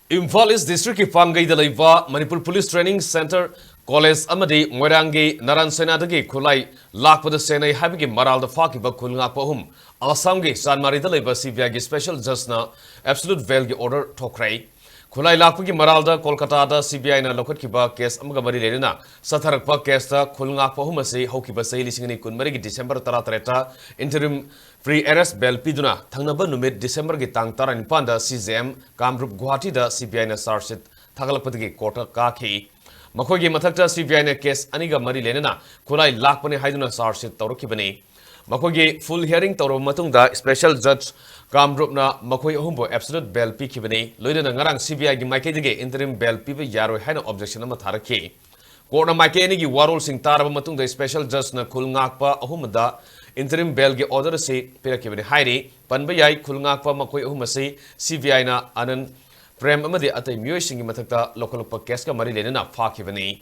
Imphal is district ki pangai da leiba Manipur Police Training Center College amadi Moirangi Naransenna dagi khutlai lakpada chennei habigi maral da Fakhiba Khun Ngakpa Ahum Assam gi Chandmari da leiba CBI gi special judge na absolute bail gi order Thokkhre khutlai lakpagi maral da Kolkata da CBI na lokhat kiba case amaga mari lerina satharakpa case da Khun Ngakpa Ahum ase hokiba sei lisingni kunmari gi December 13 interim free arrest bail piduna thangnaba numit December gi tang 19 da CJM Kamrup Guwahati da CBI na sarchit thagalapadi court ka khi makhoi mathakta CBI na case aniga mari lenena khulai lakpane haiduna sarchit tawrokibani makhoi full hearing tawro matung da special judge Kamrup na makhoi ahumbo absolute bail pikibani loidana ngarang CBI gi maike dige interim bail piba yaro haina objection ama tharakhi court na maike ni gi warol sing taraba matung da special judge na Khun Ngakpa Ahum da interim bail ge order se pirakibani hairi panba yai Khun Ngakpa makhoi ahum ase CBI na anan prem amadi atai miyoi singi mathakta local case ka mari lenena phakibani